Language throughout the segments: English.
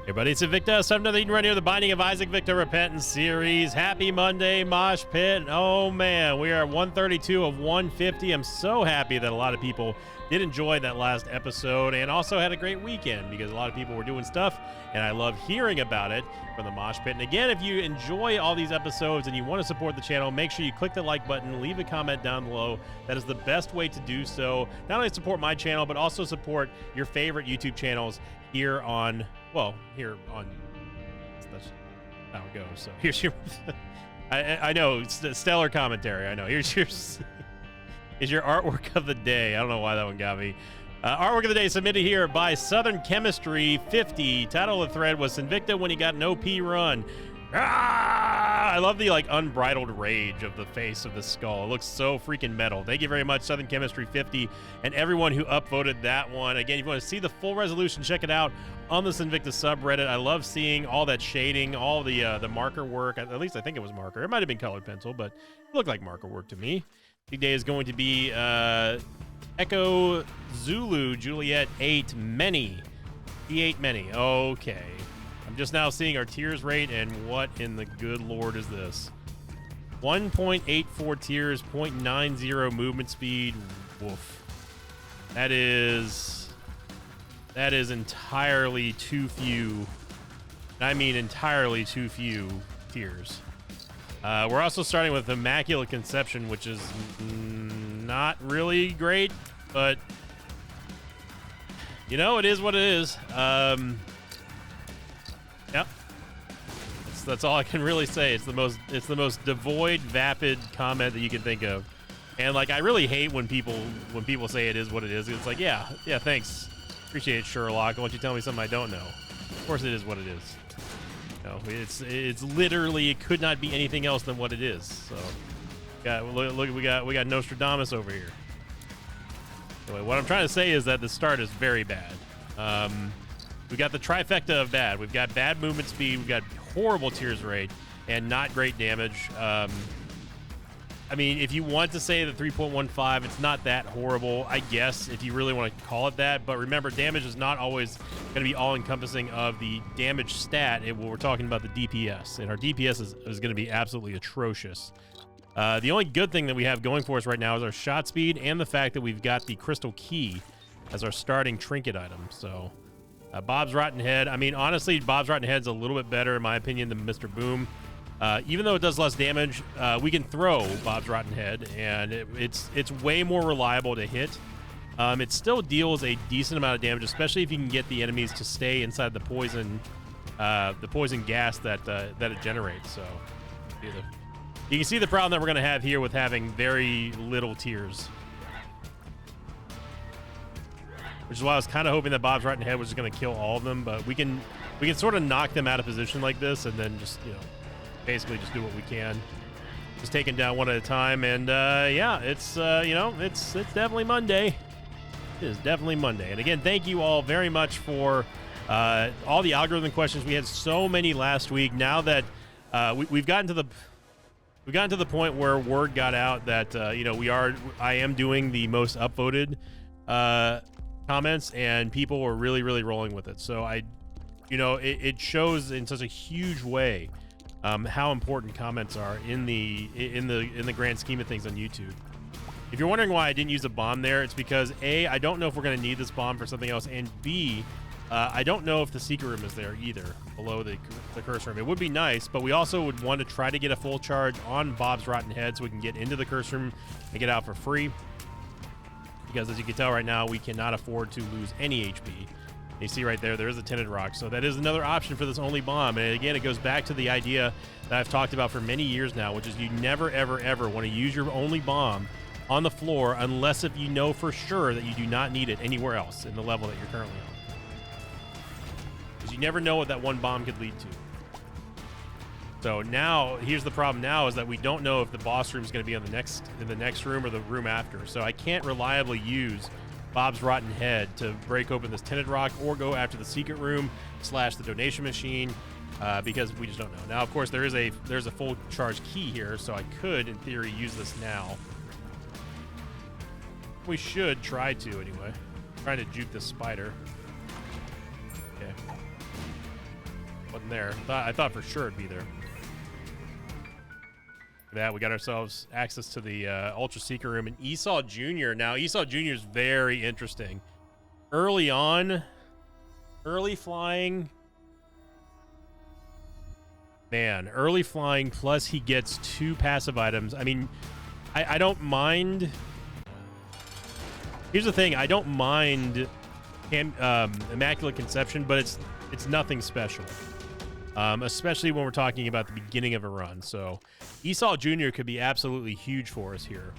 Hey buddy, it's Invicta. It's time to Eden right here, the Binding of Isaac Victor Repentance series. Happy Monday, Mosh Pit. Oh man, we are at 132 of 150. I'm so happy that a lot of people did enjoy that last episode and also had a great weekend because a lot of people were doing stuff and I love hearing about it from the Mosh Pit. And again, if you enjoy all these episodes and you want to support the channel, make sure you click the like button, leave a comment down below. That is the best way to do so. Not only support my channel, but also support your favorite YouTube channels here on, well, here on, that's how it goes. So here's your, I know, it's stellar commentary. I know. Here's your, is your artwork of the day. I don't know why that one got me. Artwork of the day submitted here by Southern Chemistry 50. Title of the thread was Invicta when he got an OP run. Ah! I love the like unbridled rage of the face of the skull. It looks so freaking metal. Thank you very much, Southern Chemistry 50, and everyone who upvoted that one. Again, if you want to see the full resolution, check it out on this Invicta subreddit. I love seeing all that shading, all the marker work. At least I think it was marker. It might have been colored pencil, but it looked like marker work to me. Today is going to be Echo Zulu Juliet 8 Many. E8 Many. Okay. I'm just now seeing our tears rate, and what in the good lord is this? 1.84 tears, 0.90 movement speed. Woof. That is entirely too few. I mean entirely too few tears. We're also starting with Immaculate Conception, which is not really great, but you know, it is what it is. Yep. That's all I can really say. It's the most devoid, vapid comment that you can think of. And like, I really hate when people say it is what it is. It's like, yeah, thanks. Appreciate it, Sherlock. Why don't you tell me something I don't know? Of course it is what it is. No, it's literally, it could not be anything else than what it is. So look, we got Nostradamus over here. Anyway, what I'm trying to say is that the start is very bad. We got the trifecta of bad. We've got bad movement speed, we've got horrible tears rate, and not great damage. I mean, if you want to say the 3.15, it's not that horrible, I guess, if you really want to call it that. But remember, damage is not always going to be all-encompassing of the damage stat. We're talking about the DPS, and our DPS is going to be absolutely atrocious. The only good thing that we have going for us right now is our shot speed and the fact that we've got the Crystal Key as our starting trinket item. So Bob's Rotten Head. I mean, honestly, Bob's Rotten Head's a little bit better, in my opinion, than Mr. Boom. Even though it does less damage, we can throw Bob's Rotten Head, and it's way more reliable to hit. It still deals a decent amount of damage, especially if you can get the enemies to stay inside the poison gas that it generates. So you can see the problem that we're going to have here with having very little tears. Which is why I was kind of hoping that Bob's Rotten Head was just going to kill all of them, but we can sort of knock them out of position like this, and then just, you know, basically just do what we can, just taking down one at a time. And yeah, it's you know, it's definitely Monday. It is definitely Monday. And again, thank you all very much for all the algorithm questions. We had so many last week. Now that we've gotten to the point where word got out that you know, I am doing the most upvoted comments, and people were really rolling with it. So you know, it shows in such a huge way how important comments are in the grand scheme of things on YouTube. If you're wondering why I didn't use a bomb there, it's because A, I don't know if we're going to need this bomb for something else, and B, I don't know if the secret room is there either below the curse room. It would be nice, but we also would want to try to get a full charge on Bob's Rotten Head so we can get into the curse room and get out for free. Because as you can tell right now, we cannot afford to lose any HP. You see right there is a tinted rock. So that is another option for this only bomb. And again, it goes back to the idea that I've talked about for many years now, which is you never, ever want to use your only bomb on the floor unless if you know for sure that you do not need it anywhere else in the level that you're currently on. Because you never know what that one bomb could lead to. So now, here's the problem now, is that we don't know if the boss room is going to be in the next room or the room after. So I can't reliably use Bob's Rotten Head to break open this tinted rock or go after the secret room / the donation machine because we just don't know. Now, of course, there's a full charge key here, so I could, in theory, use this now. We should try to, anyway. Trying to juke this spider. Okay. Wasn't there. I thought for sure it'd be there. That we got ourselves access to the Ultra Seeker room and Esau Jr. Now Esau Jr. is very interesting. Early on, early flying. Man, early flying plus he gets 2 passive items. I mean, I don't mind. Here's the thing, I don't mind Immaculate Conception, but it's nothing special. Especially when we're talking about the beginning of a run. So Esau Jr. could be absolutely huge for us here,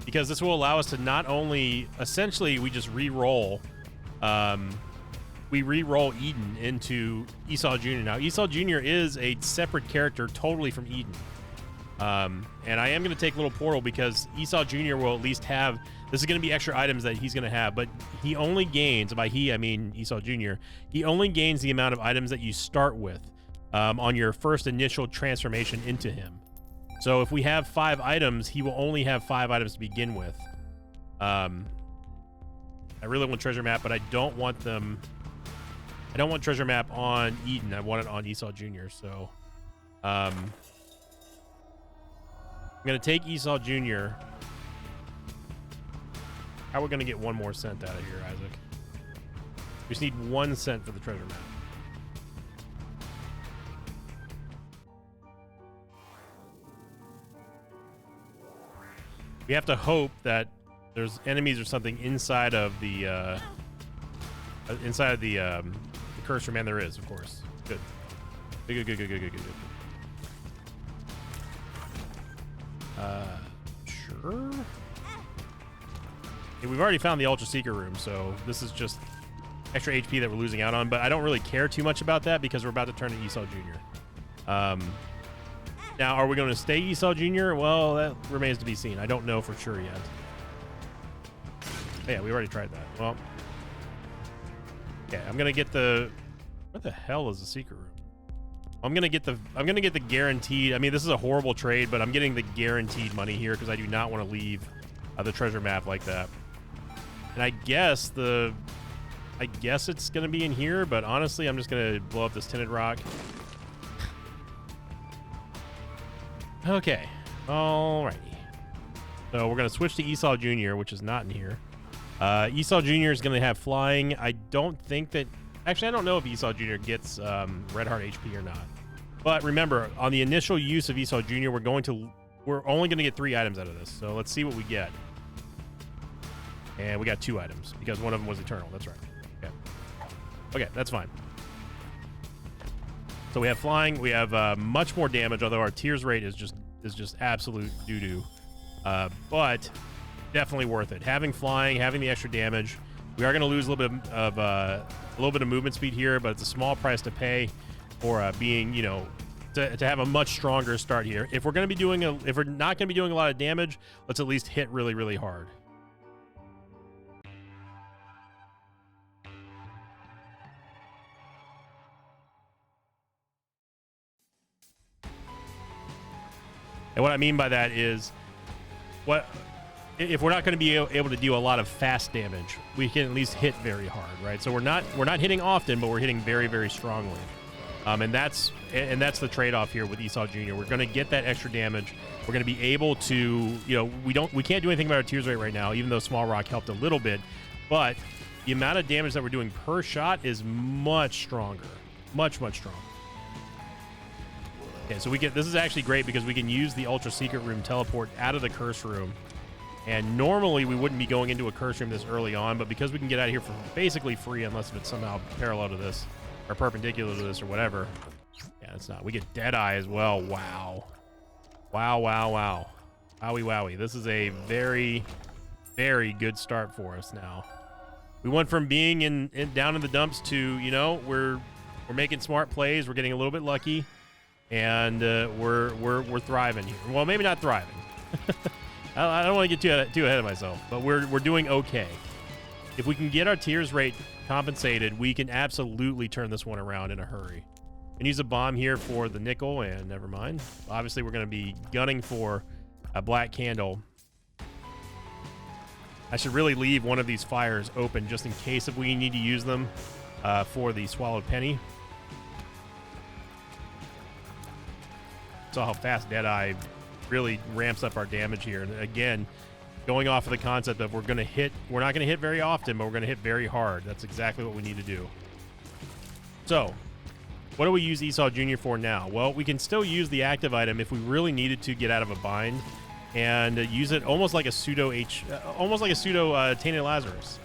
because this will allow us to not only, essentially, we just re-roll, we re-roll Eden into Esau Jr. Now, Esau Jr. is a separate character totally from Eden. And I am going to take Little Portal because Esau Jr. will at least have, this is going to be extra items that he's going to have, but he only gains, by he I mean Esau Jr., he only gains the amount of items that you start with on your first initial transformation into him. So if we have 5 items, he will only have 5 items to begin with. I really want Treasure Map, but I don't want them, I don't want Treasure Map on Eden. I want it on Esau Jr. So I'm going to take Esau Jr. How are we going to get 1 more cent out of here, Isaac? We just need 1 cent for the treasure map. We have to hope that there's enemies or something inside of the curse room, and there is, of course. Good. Good. Sure. Yeah, we've already found the Ultra Seeker room, so this is just extra HP that we're losing out on, but I don't really care too much about that because we're about to turn to Esau Jr. Now, are we going to stay Esau Jr.? Well, that remains to be seen. I don't know for sure yet. Yeah, we already tried that. Well, yeah, I'm going to get the... What the hell is the Seeker room? I'm gonna get the guaranteed. I mean, this is a horrible trade, but I'm getting the guaranteed money here because I do not want to leave the treasure map like that. And I guess it's gonna be in here, but honestly, I'm just gonna blow up this tinted rock. Okay, alrighty. So we're gonna switch to Esau Jr., which is not in here. Esau Jr. is gonna have flying. I don't think that. Actually, I don't know if Esau Jr. gets Red Heart HP or not. But remember, on the initial use of Esau Jr., we're only going to get 3 items out of this. So let's see what we get. And we got 2 items because one of them was Eternal. That's right. Okay, that's fine. So we have flying. We have much more damage, although our tears rate is just absolute doo-doo. But definitely worth it. Having flying, having the extra damage. We are going to lose a little bit of movement speed here, but it's a small price to pay for being, you know, to have a much stronger start here. If we're going to be doing if we're not going to be doing a lot of damage, let's at least hit really, really hard. And what I mean by that is, if we're not going to be able to do a lot of fast damage, we can at least hit very hard, right? So we're not hitting often, but we're hitting very, very strongly. And that's the trade-off here with Esau Jr. We're going to get that extra damage. We're going to be able to, you know, we can't do anything about our tears rate right now, even though Small Rock helped a little bit. But the amount of damage that we're doing per shot is much stronger, much stronger. Okay, so this is actually great because we can use the Ultra Secret Room teleport out of the curse room. And normally we wouldn't be going into a curse room this early on, but because we can get out of here for basically free, unless if it's somehow parallel to this or perpendicular to this or whatever. Yeah, it's not. We get Deadeye as well. Wow. Wow. Wowie. This is a very, very good start for us now. We went from being down in the dumps to, you know, we're making smart plays. We're getting a little bit lucky, and we're thriving here. Well, maybe not thriving. I don't want to get too ahead of myself, but we're doing okay. If we can get our tears rate compensated, we can absolutely turn this one around in a hurry. And use a bomb here for the nickel, and never mind. Obviously, we're going to be gunning for a black candle. I should really leave one of these fires open just in case if we need to use them for the swallowed penny. saw how fast Deadeye really ramps up our damage here. And again, going off of the concept of we're not going to hit very often, but we're going to hit very hard. That's exactly what we need to do. So, what do we use Esau Jr. for now? Well, we can still use the active item if we really needed to get out of a bind, and use it almost like a pseudo Tainted Lazarus.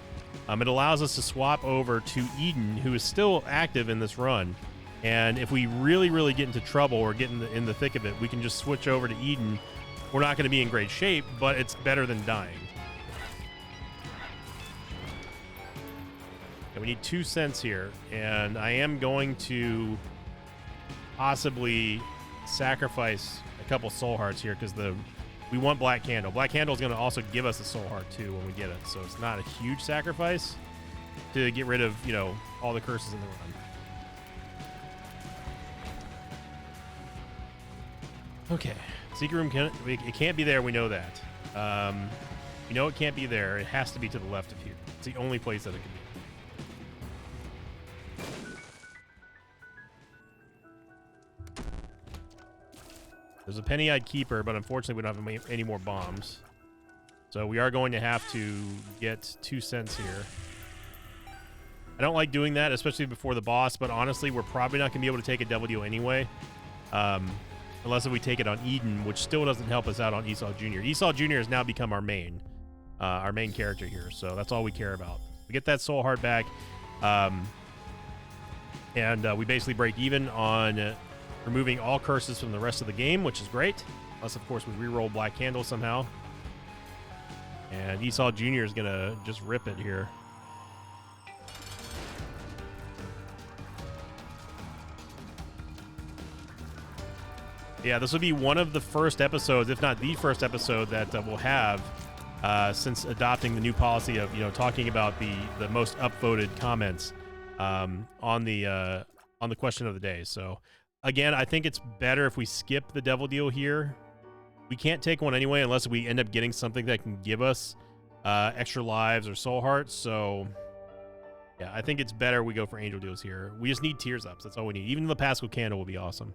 It allows us to swap over to Eden, who is still active in this run. And if we really, really get into trouble or get in the thick of it, we can just switch over to Eden. We're not going to be in great shape, but it's better than dying. And we need 2 cents here, and I am going to possibly sacrifice a couple soul hearts here because we want Black Candle. Black Candle is going to also give us a soul heart too when we get it, so it's not a huge sacrifice to get rid of, you know, all the curses in the run. Okay, secret room it can't be there. We know that. We know it can't be there. It has to be to the left of here. It's the only place that it can be. There's a Penny-Eyed Keeper, but unfortunately we don't have any more bombs. So we are going to have to get 2 cents here. I don't like doing that, especially before the boss, but honestly, we're probably not going to be able to take a Devil Deal anyway. Unless if we take it on Eden, which still doesn't help us out on Esau Jr. Esau Jr. has now become our main character here, so that's all we care about. We get that soul heart back, and we basically break even on removing all curses from the rest of the game, which is great. Unless, of course, we re-roll Black Candle somehow. And Esau Jr. is going to just rip it here. Yeah, this will be one of the first episodes, if not the first episode, that we'll have since adopting the new policy of, you know, talking about the most upvoted comments on the question of the day. So, again, I think it's better if we skip the Devil Deal here. We can't take one anyway unless we end up getting something that can give us extra lives or soul hearts. So, yeah, I think it's better we go for Angel Deals here. We just need Tears Ups. That's all we need. Even the Paschal Candle will be awesome.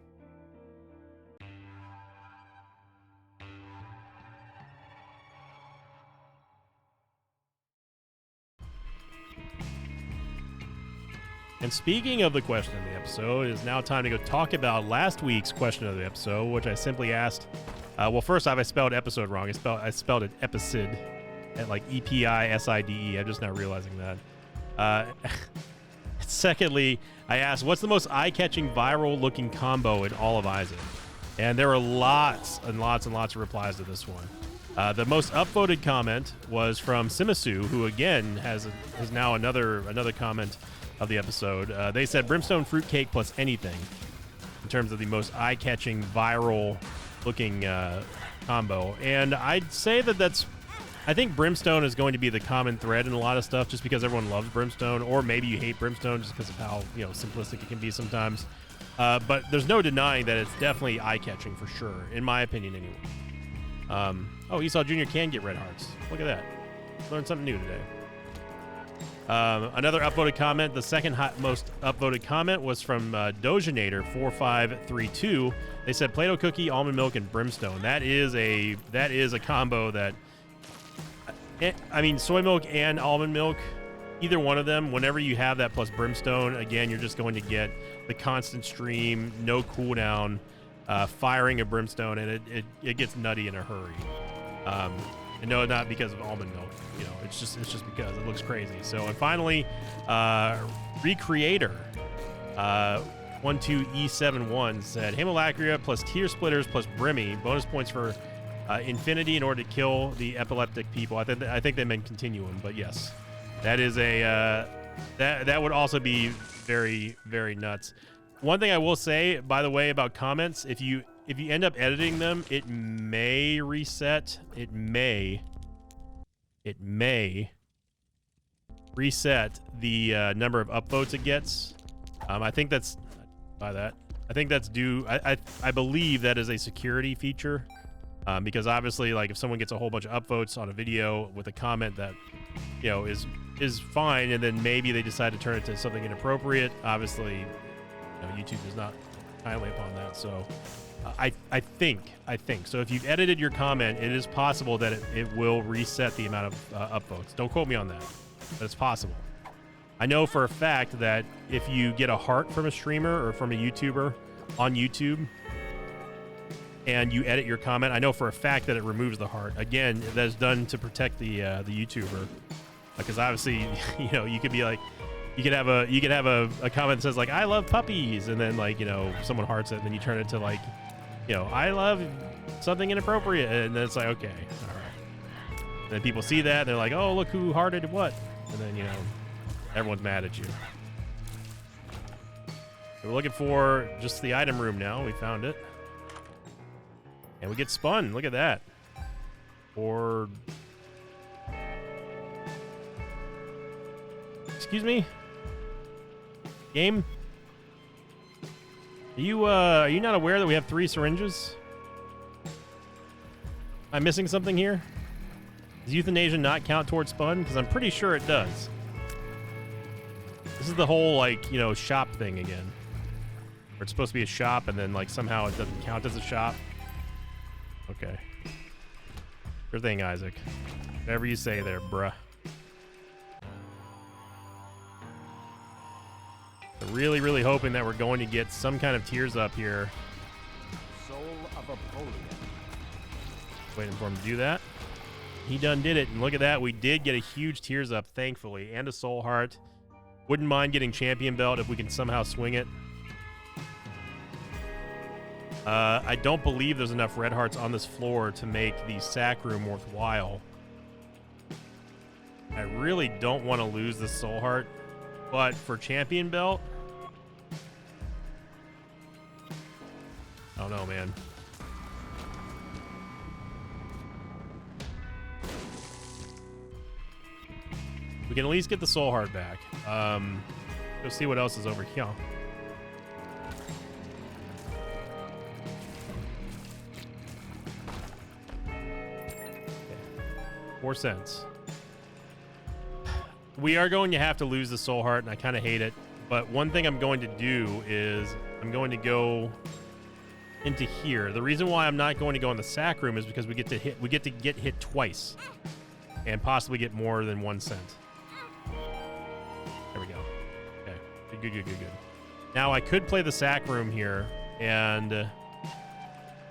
And speaking of the question of the episode, it is now time to go talk about last week's question of the episode, which I simply asked. Well, first off, I spelled episode wrong. I spelled it episode, at like EPISIDE. I'm just now realizing that. Secondly, I asked, what's the most eye-catching viral-looking combo in all of Isaac? And there are lots and lots and lots of replies to this one. The most upvoted comment was from Simasu, who again has now another comment of the episode. They said Brimstone Fruitcake plus anything in terms of the most eye-catching viral looking combo. And I'd say I think Brimstone is going to be the common thread in a lot of stuff just because everyone loves Brimstone, or maybe you hate Brimstone just because of how, you know, simplistic it can be sometimes. But there's no denying that it's definitely eye-catching for sure, in my opinion anyway. Oh, Esau Jr. can get red hearts. Look at that. Learned something new today. Another upvoted comment, the second most upvoted comment was from Dojanator4532. They said Play-Doh cookie, almond milk, and brimstone. That is a combo that, I mean, soy milk and almond milk, either one of them, whenever you have that plus brimstone, again, you're just going to get the constant stream, no cooldown, firing of brimstone, and it gets nutty in a hurry. And no, not because of almond milk. You know, it's just because it looks crazy. So, and finally, Recreator 12E71 said Hemolacria plus Tear Splitters plus Brimmy, bonus points for Infinity in order to kill the epileptic people. I think they meant Continuum, but yes, that is a that would also be very, very nuts. One thing I will say, by the way, about comments, if you end up editing them, it may reset. It may reset the number of upvotes it gets. I think that's due. I believe that is a security feature, because obviously, like, if someone gets a whole bunch of upvotes on a video with a comment that, you know, is fine, and then maybe they decide to turn it to something inappropriate, obviously, you know, YouTube is not kindly upon that. So I think. So if you've edited your comment, it is possible that it will reset the amount of upvotes. Don't quote me on that, but it's possible. I know for a fact that if you get a heart from a streamer or from a YouTuber on YouTube and you edit your comment, I know for a fact that it removes the heart. Again, that is done to protect the YouTuber, because obviously, you know, you could be like, you could have a comment that says like, I love puppies, and then like, you know, someone hearts it, and then you turn it to like, you know, I love something inappropriate, and then it's like, okay, all right. And then people see that, and they're like, oh, look who hearted what, and then, you know, everyone's mad at you. So we're looking for just the item room now. We found it. And we get spun. Look at that. Or... Excuse me? Game? Are you not aware that we have 3 syringes? Am I missing something here? Does euthanasia not count towards spun? Because I'm pretty sure it does. This is the whole, like, you know, shop thing again. Where it's supposed to be a shop, and then, like, somehow it doesn't count as a shop. Okay. Sure thing, Isaac. Whatever you say there, bruh. So really, really hoping that we're going to get some kind of tears up here. Soul of Apollyon. Waiting for him to do that. He done did it, and look at that. We did get a huge tears up, thankfully, and a soul heart. Wouldn't mind getting champion belt if we can somehow swing it. I don't believe there's enough red hearts on this floor to make the sack room worthwhile. I really don't want to lose this soul heart, but for champion belt, I don't know, man. We can at least get the soul heart back. Go see what else is over here. Okay. 4 cents. We are going to have to lose the soul heart, and I kind of hate it. But one thing I'm going to do is I'm going to go into here. The reason why I'm not going to go in the sack room is because we get to get hit twice, and possibly get more than 1 cent. There we go. Okay. Good. Now, I could play the sack room here, and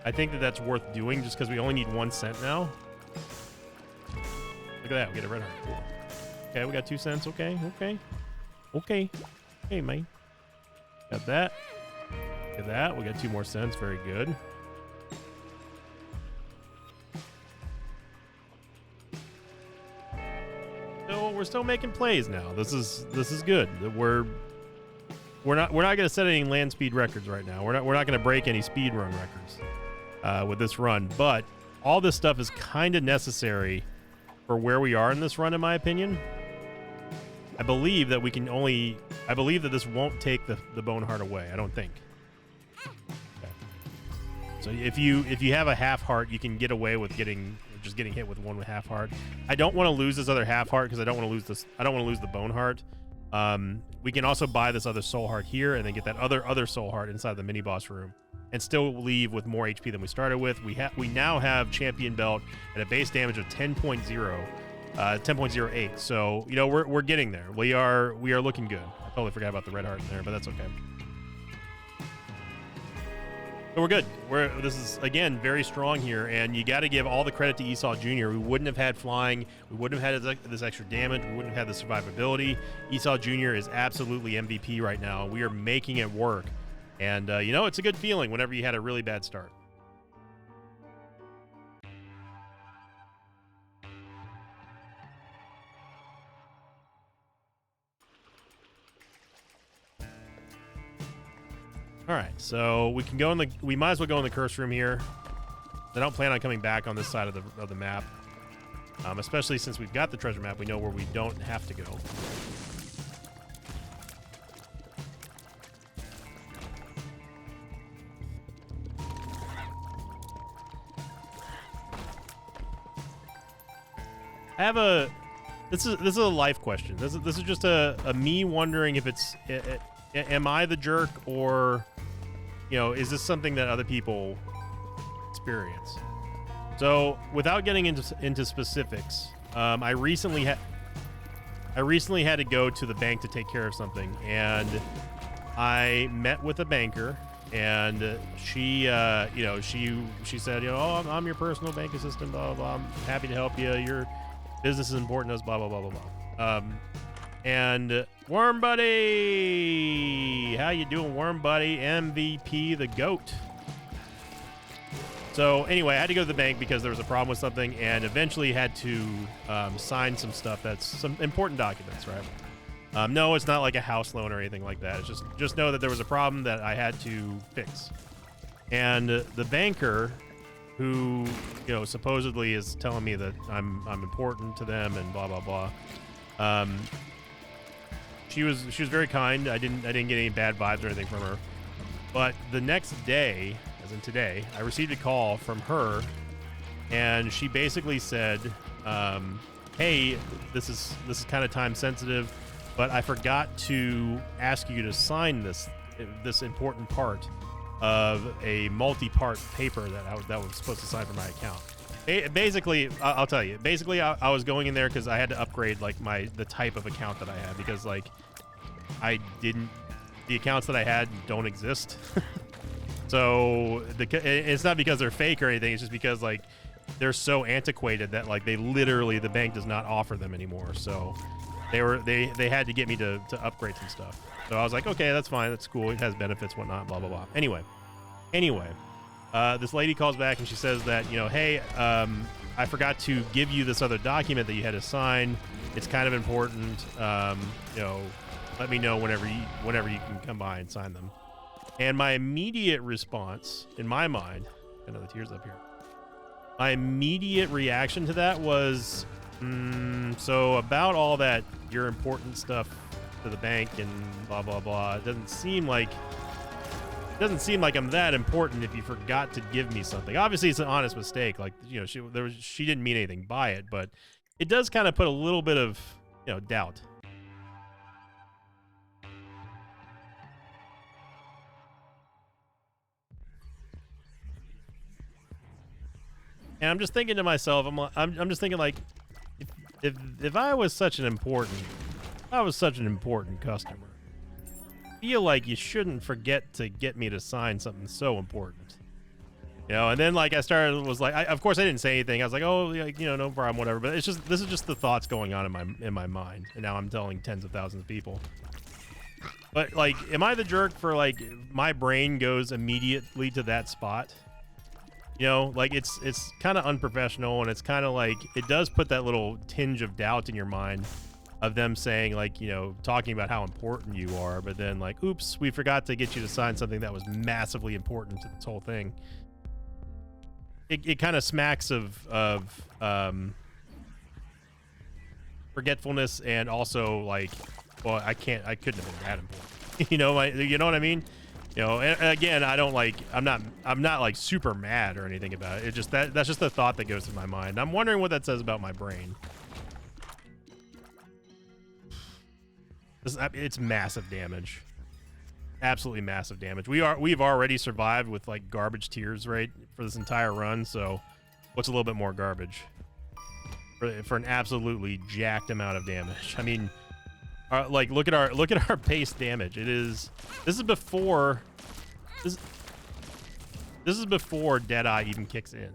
I think that that's worth doing just because we only need 1 cent now. Look at that. We get a red heart. Cool. Okay, we got 2 cents. Okay, man. Got that. Look at that. We got 2 more cents. Very good. So we're still making plays now. This is good. We're not going to set any land speed records right now. We're not going to break any speed run records with this run. But all this stuff is kind of necessary for where we are in this run, in my opinion. I believe that this won't take the bone heart away. I don't think. Okay. So if you have a half heart, you can get away with getting hit with 1 half heart. I don't want to lose this other half heart because I don't want to lose this. I don't want to lose the bone heart. We can also buy this other soul heart here and then get that other soul heart inside the mini boss room and still leave with more HP than we started with. We now have champion belt at a base damage of 10.0, 10.08. So, you know, we're getting there. We are looking good. I totally forgot about the red heart in there, but that's okay. So we're good. This is, again, very strong here, and you got to give all the credit to Esau Jr. We wouldn't have had flying. We wouldn't have had this extra damage. We wouldn't have had the survivability. Esau Jr. is absolutely MVP right now. We are making it work. And, you know, it's a good feeling whenever you had a really bad start. All right, so we can go we might as well go in the curse room here. I don't plan on coming back on this side of the map, especially since we've got the treasure map. We know where we don't have to go. I have this is a life question. This is just a me wondering if it's am I the jerk, or you know, is this something that other people experience? So without getting into specifics, I recently had to go to the bank to take care of something, and I met with a banker, and she, you know, she said, you know, oh, I'm your personal bank assistant, blah, blah, blah. I'm happy to help you. Your business is important to us, blah, blah, blah, blah, blah. And Worm Buddy, how you doing, Worm Buddy? MVP the GOAT. So anyway, I had to go to the bank because there was a problem with something, and eventually had to sign some stuff. That's some important documents, right? No, it's not like a house loan or anything like that. It's just know that there was a problem that I had to fix. And the banker, who, you know, supposedly is telling me that I'm important to them and blah blah blah. She was very kind. I didn't get any bad vibes or anything from her. But the next day, as in today, I received a call from her, and she basically said, "Hey, this is kind of time sensitive, but I forgot to ask you to sign this important part of a multi-part paper that was supposed to sign for my account." Basically, I'll tell you. Basically, I was going in there because I had to upgrade like the type of account that I had, because like the accounts that I had don't exist. So it's not because they're fake or anything. It's just because like they're so antiquated that like the bank does not offer them anymore. So they had to get me to upgrade some stuff. So I was like, okay, that's fine, that's cool. It has benefits, whatnot, blah blah blah. Anyway. This lady calls back and she says that, you know, hey, I forgot to give you this other document that you had to sign. It's kind of important. You know, let me know whenever you can come by and sign them. And my immediate response, in my mind, I know the tears up here. My immediate reaction to that was, so about all that your important stuff to the bank and blah blah blah. It doesn't seem like I'm that important if you forgot to give me something. Obviously, it's an honest mistake. Like, you know, she didn't mean anything by it, but it does kind of put a little bit of, you know, doubt. And I'm just thinking to myself, I'm just thinking like, if I was such an important customer, feel like you shouldn't forget to get me to sign something so important, you know. And then like I was like, of course I didn't say anything. I was like, oh, like, you know, no problem, whatever. But this is just the thoughts going on in my mind, and now I'm telling tens of thousands of people. But like, am I the jerk for like my brain goes immediately to that spot? You know, like it's kind of unprofessional, and it's kind of like it does put that little tinge of doubt in your mind of them saying, like, you know, talking about how important you are, but then like, oops, we forgot to get you to sign something that was massively important to this whole thing. It kind of smacks of forgetfulness, and also like, well, I couldn't have been that important. You know what I mean? You know, and again, I'm not like super mad or anything about it. It's just that's just the thought that goes through my mind. I'm wondering what that says about my brain. It's massive damage. Absolutely massive damage. We've already survived with like garbage tiers, right, for this entire run. So what's a little bit more garbage for an absolutely jacked amount of damage? I mean, like look at our base damage. This is before Deadeye even kicks in.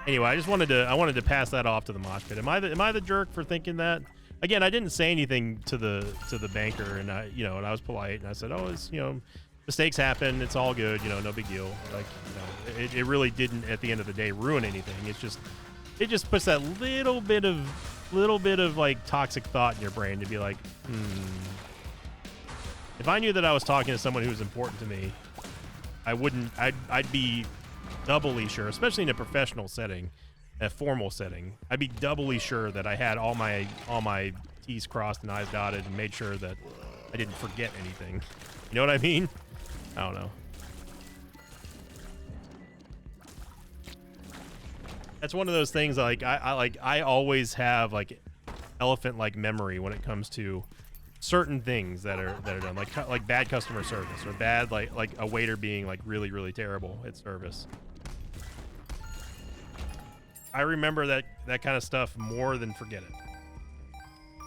Anyway, I wanted to pass that off to the mosh pit. Am I the jerk for thinking that? Again, I didn't say anything to the banker, and I was polite, and I said, oh, it's, you know, mistakes happen, it's all good, you know, no big deal. Like, you know, it really didn't at the end of the day ruin anything. It just puts that little bit of like toxic thought in your brain to be like, if I knew that I was talking to someone who was important to me, I'd be doubly sure, especially in a professional setting, a formal setting. I'd be doubly sure that I had all my T's crossed and I's dotted, and made sure that I didn't forget anything. You know what I mean? I don't know. That's one of those things, like I always have like elephant like memory when it comes to certain things that are done, like bad customer service or bad like a waiter being like really terrible at service. I remember that kind of stuff more than forget it.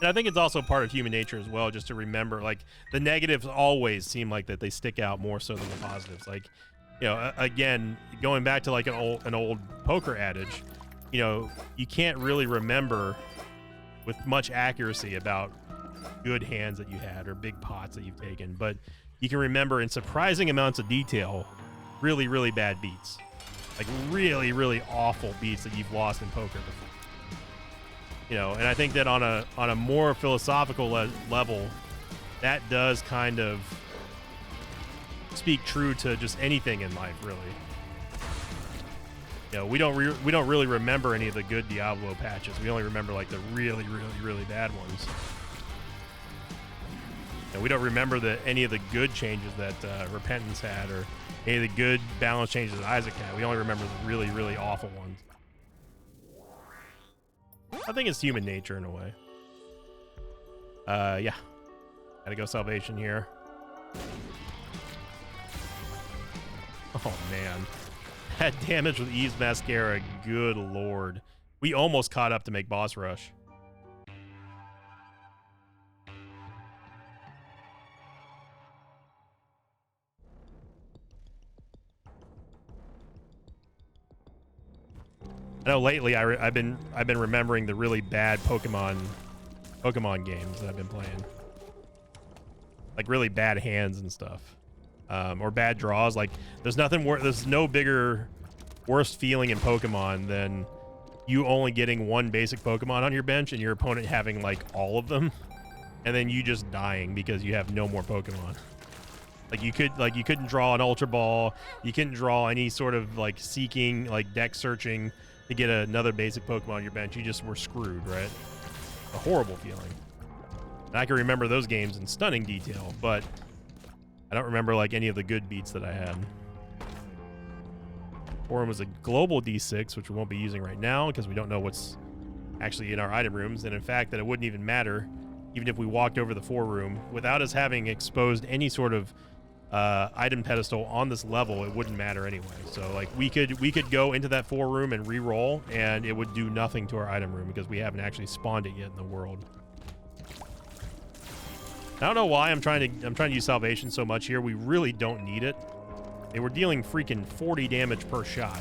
And I think it's also part of human nature as well, just to remember, like, the negatives always seem like that they stick out more so than the positives. Like, you know, again, going back to like an old poker adage, you know, you can't really remember with much accuracy about good hands that you had or big pots that you've taken, but you can remember in surprising amounts of detail really bad beats, like really awful beats that you've lost in poker before. You know, and I think that on a more philosophical level, that does kind of speak true to just anything in life, really. You know, we don't really remember any of the good Diablo patches. We only remember like the really bad ones. And we don't remember any of the good changes that Repentance had, or any of the good balance changes that Isaac had. We only remember the really awful ones. I think it's human nature in a way. Yeah. Gotta go Salvation here. Oh, man. That damage with Eve's Mascara, good lord. We almost caught up to make boss rush. I know lately I've been remembering the really bad Pokemon games that I've been playing, like really bad hands and stuff, or bad draws. Like there's no bigger worst feeling in Pokemon than you only getting one basic Pokemon on your bench and your opponent having like all of them, and then you just dying because you have no more Pokemon. Like you couldn't draw an Ultra Ball, you couldn't draw any sort of like seeking, like deck searching to get another basic Pokemon on your bench. You just were screwed, right? A horrible feeling. And I can remember those games in stunning detail, but I don't remember like any of the good beats that I had. Forum was a global D6, which we won't be using right now because we don't know what's actually in our item rooms, and in fact that it wouldn't even matter even if we walked over the 4 room without us having exposed any sort of item pedestal on this level. It wouldn't matter anyway. So like we could go into that 4 room and re-roll, and it would do nothing to our item room because we haven't actually spawned it yet in the world. I don't know why I'm trying to use Salvation so much here. We really don't need it. They were dealing freaking 40 damage per shot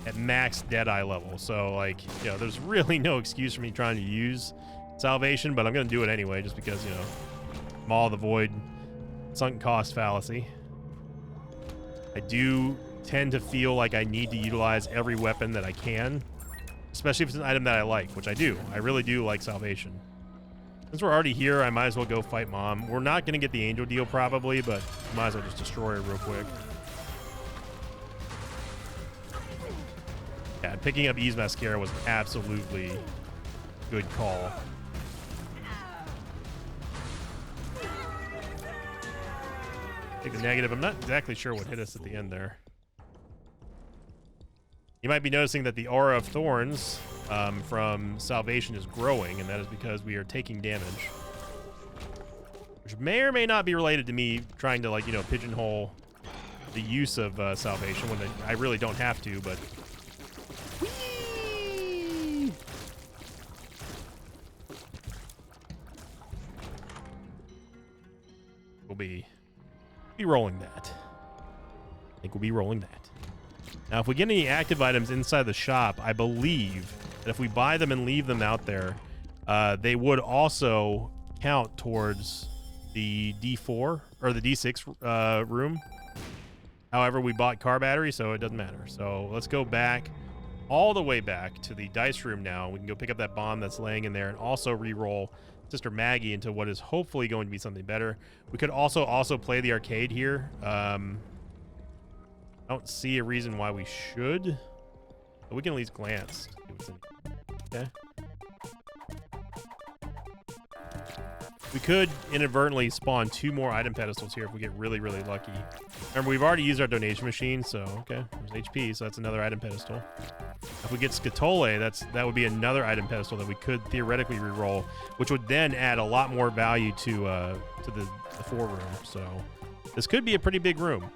at max Deadeye level. So like, you know, there's really no excuse for me trying to use Salvation, but I'm gonna do it anyway just because, you know, Maw of the Void, sunk cost fallacy. I do tend to feel like I need to utilize every weapon that I can, especially if it's an item that I like, which I do. I really do like Salvation. Since we're already here, I might as well go fight Mom. We're not going to get the Angel deal probably, but might as well just destroy her real quick. Yeah, picking up Eve's Mascara was an absolutely good call. Take the negative. I'm not exactly sure what hit us at the end there. You might be noticing that the Aura of Thorns from Salvation is growing, and that is because we are taking damage, which may or may not be related to me trying to, like, you know, pigeonhole the use of Salvation when I really don't have to, but... Whee! We'll be rolling that. I think we'll be rolling that. Now, if we get any active items inside the shop, I believe that if we buy them and leave them out there, they would also count towards the D4 or the D6 room. However, we bought car battery, so it doesn't matter. So let's go back, all the way back to the dice room now. We can go pick up that bomb that's laying in there and also re-roll Sister Maggie into what is hopefully going to be something better. We could also play the arcade here. I don't see a reason why we should, but we can at least glance. Okay. We could inadvertently spawn 2 more item pedestals here if we get really lucky. Remember, we've already used our donation machine, so okay, there's HP, so that's another item pedestal. If we get Scatole, that would be another item pedestal that we could theoretically reroll, which would then add a lot more value to the 4 room. So this could be a pretty big room.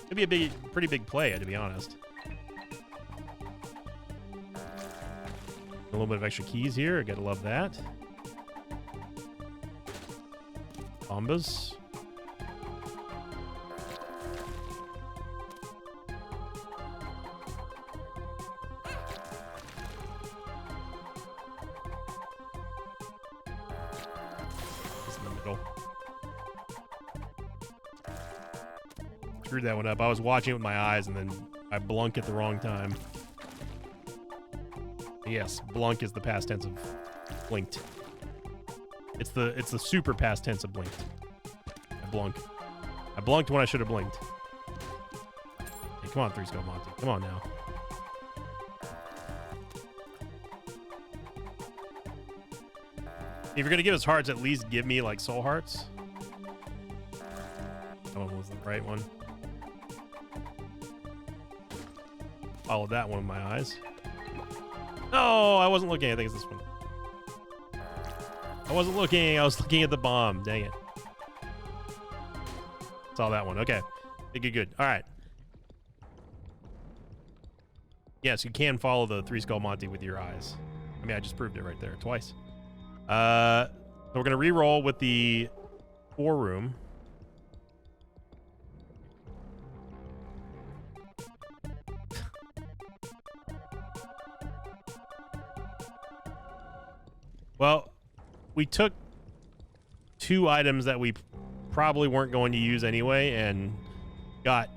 Could be a pretty big play, to be honest. A little bit of extra keys here. I gotta love that. Bombas. Just in the middle. Screwed that one up. I was watching it with my eyes and then I blunk at the wrong time. Yes, blunk is the past tense of blinked. It's the super past tense of blinked. I blunked when I should have blinked. Hey, come on, 3 Skull Monty. Come on now. If you're gonna give us hearts, at least give me like soul hearts. That one was the right one. Followed that one with my eyes. No, I wasn't looking. I think it's this one. I wasn't looking. I was looking at the bomb. Dang it. Saw that one. Okay. Good. All right. Yes, you can follow the 3 Skull Monty with your eyes. I mean, I just proved it right there twice. So we're going to re-roll with the 4 room. Well, we took 2 items that we probably weren't going to use anyway and got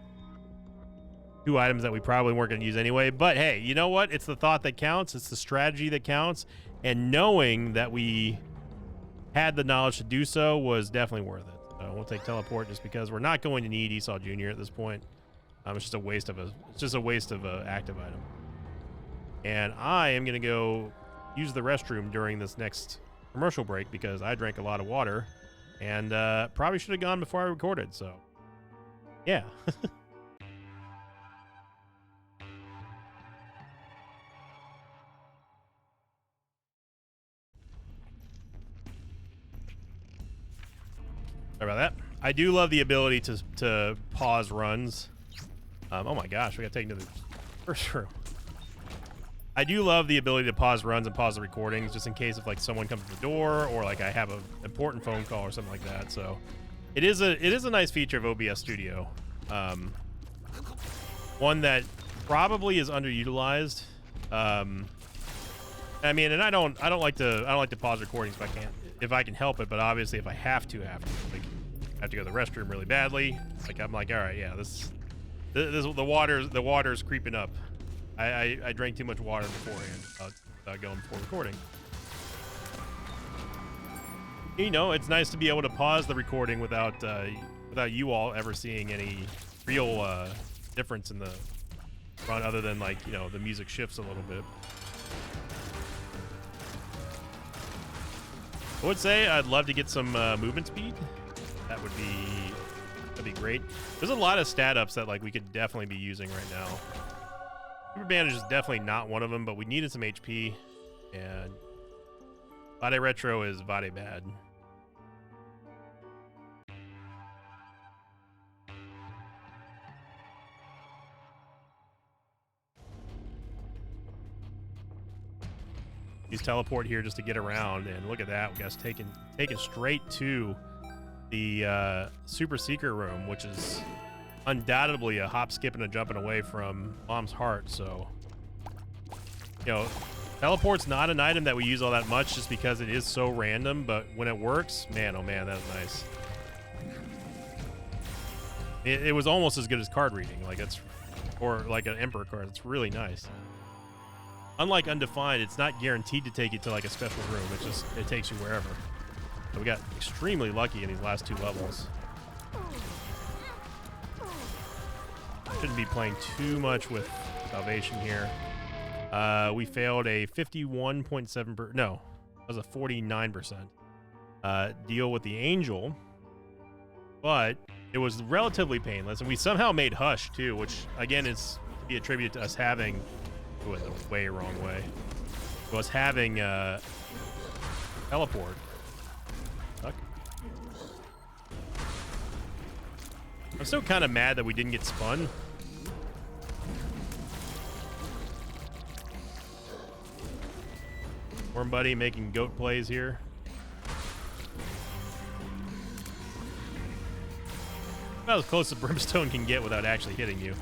2 items that we probably weren't going to use anyway. But hey, you know what? It's the thought that counts. It's the strategy that counts. And knowing that we had the knowledge to do so was definitely worth it. So we'll take teleport just because we're not going to need Esau Jr. at this point. It's just a waste of a active item. And I am going to go use the restroom during this next commercial break because I drank a lot of water and probably should have gone before I recorded. So yeah. Sorry about that. I do love the ability to pause runs. Oh my gosh, we got taken to the first room. I do love the ability to pause runs and pause the recordings just in case if like someone comes to the door or like I have an important phone call or something like that. So it is a nice feature of OBS Studio. One that probably is underutilized. I mean, and I don't like to pause recordings if I can help it, but obviously if I have to like I have to go to the restroom really badly, like I'm like, all right, yeah, the water's creeping up. I drank too much water beforehand going before recording. You know, it's nice to be able to pause the recording without you all ever seeing any real difference in the run, other than like, you know, the music shifts a little bit. I would say I'd love to get some movement speed. That'd be great. There's a lot of stat ups that like we could definitely be using right now. Super Bandage is definitely not one of them, but we needed some HP, and Vade Retro is Vade Bad. Use teleport here just to get around, and look at that. We got us taken straight to the Super Secret Room, which is undoubtedly a hop, skipping, and jumping away from Mom's Heart. So, you know, teleport's not an item that we use all that much just because it is so random, but when it works, man, oh man, that's nice. It was almost as good as card reading, or like an Emperor card. It's really nice. Unlike Undefined, it's not guaranteed to take you to like a special room. It takes you wherever. So we got extremely lucky in these last 2 levels. Shouldn't be playing too much with Salvation here. We failed a 51.7%. No, it was a 49% deal with the Angel, but it was relatively painless, and we somehow made Hush too, which again is to be attributed to us having It went the way wrong way. It was having teleport. Fuck. I'm still kind of mad that we didn't get spun. Worm Buddy making goat plays here. About as close as Brimstone can get without actually hitting you.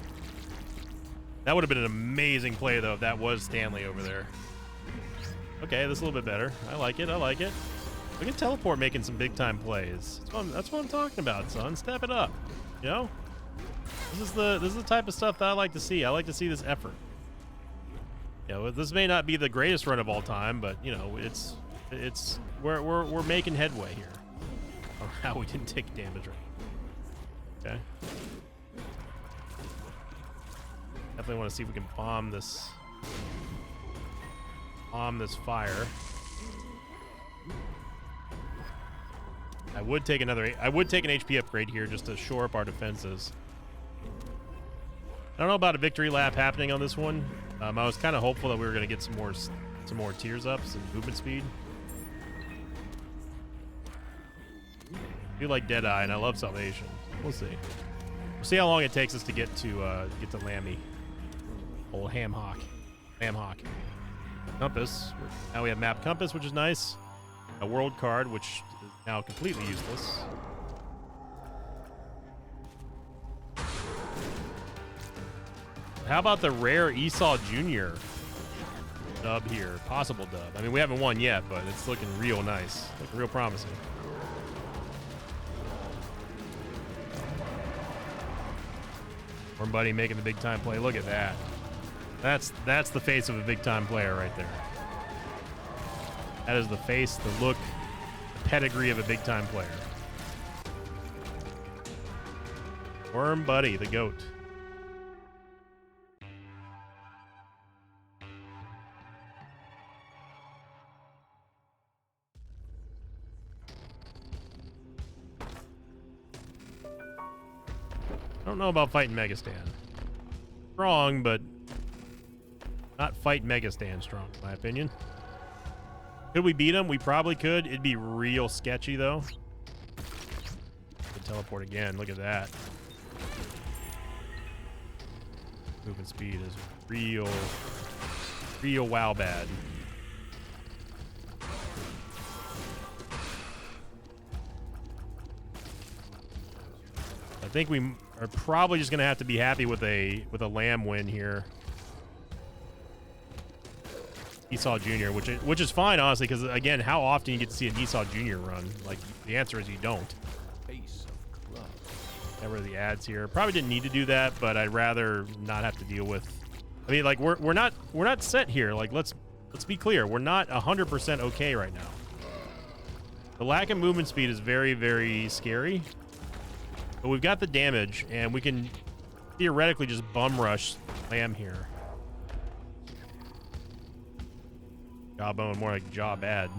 That would have been an amazing play, though, if that was Stanley over there. Okay, this is a little bit better. I like it. I like it. We can teleport making some big-time plays. That's what I'm talking about, son. Step it up. You know? This is the type of stuff that I like to see. I like to see this effort. You know, this may not be the greatest run of all time, but you know, we're making headway here. Oh, how we didn't take damage right. Okay. Definitely want to see if we can bomb this fire. I would take an HP upgrade here just to shore up our defenses. I don't know about a victory lap happening on this one. I was kind of hopeful that we were going to get some more tears ups and movement speed. I do like Deadeye, and I love Salvation. We'll see. We'll see how long it takes us to get to Lammy. Old Ham Hawk. Compass. Now we have Map Compass, which is nice. A world card, which is now completely useless. How about the rare Esau Jr. dub here? Possible dub. I mean, we haven't won yet, but it's looking real nice. Looking real promising. Worm Buddy making the big time play. Look at that. That's the face of a big time player right there. That is the face, the look, the pedigree of a big time player. Worm Buddy, the goat. I don't know about fighting Megastan. Strong, but not fight Megastan strong, in my opinion. Could we beat him? We probably could. It'd be real sketchy, though. Could teleport again. Look at that. Movement speed is real wow bad. I think we are probably just gonna have to be happy with a Lamb win here. Esau Jr., which is fine, honestly, because again, how often you get to see an Esau Jr. run? Like, the answer is you don't. Ace of clubs. That were the ads here. Probably didn't need to do that, but I'd rather not have to deal with. I mean, like, we're not set here. Like, let's be clear. We're not 100% okay right now. The lack of movement speed is very, very scary. But we've got the damage, and we can theoretically just bum rush Lamb here. Jawbone, more like jaw bad.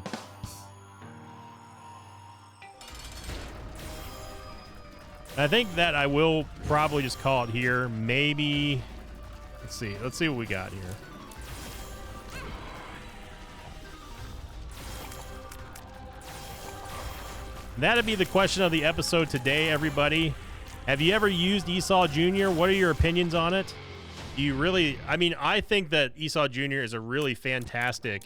I think that I will probably just call it here. Maybe. Let's see what we got here. That'd be the question of the episode today, everybody. Have you ever used Esau Jr.? What are your opinions on it? Do you really... I mean, I think that Esau Jr. is a really fantastic...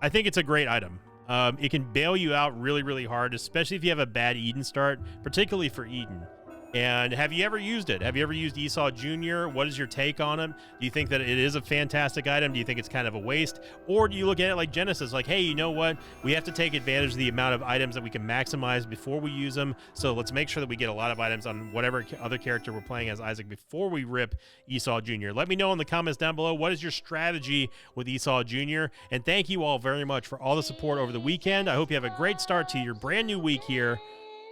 I think it's a great item. It can bail you out really, really hard, especially if you have a bad Eden start, particularly for Eden. And have you ever used it? Have you ever used Esau Jr.? What is your take on him? Do you think that it is a fantastic item? Do you think it's kind of a waste? Or do you look at it like Genesis, like, hey, you know what? We have to take advantage of the amount of items that we can maximize before we use them. So let's make sure that we get a lot of items on whatever other character we're playing as Isaac before we rip Esau Jr. Let me know in the comments down below, what is your strategy with Esau Jr.? And thank you all very much for all the support over the weekend. I hope you have a great start to your brand new week here.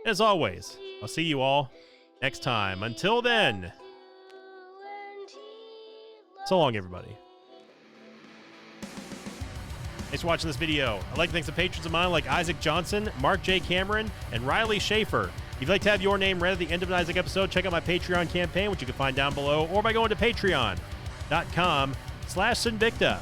As always, I'll see you all next time. Until then, so long, everybody. Thanks for watching this video. I'd like to thank some patrons of mine like Isaac Johnson, Mark J. Cameron, and Riley Schaefer. If you'd like to have your name read at the end of an Isaac episode, check out my Patreon campaign, which you can find down below, or by going to patreon.com/IsaacJohnson. /Sinvicta.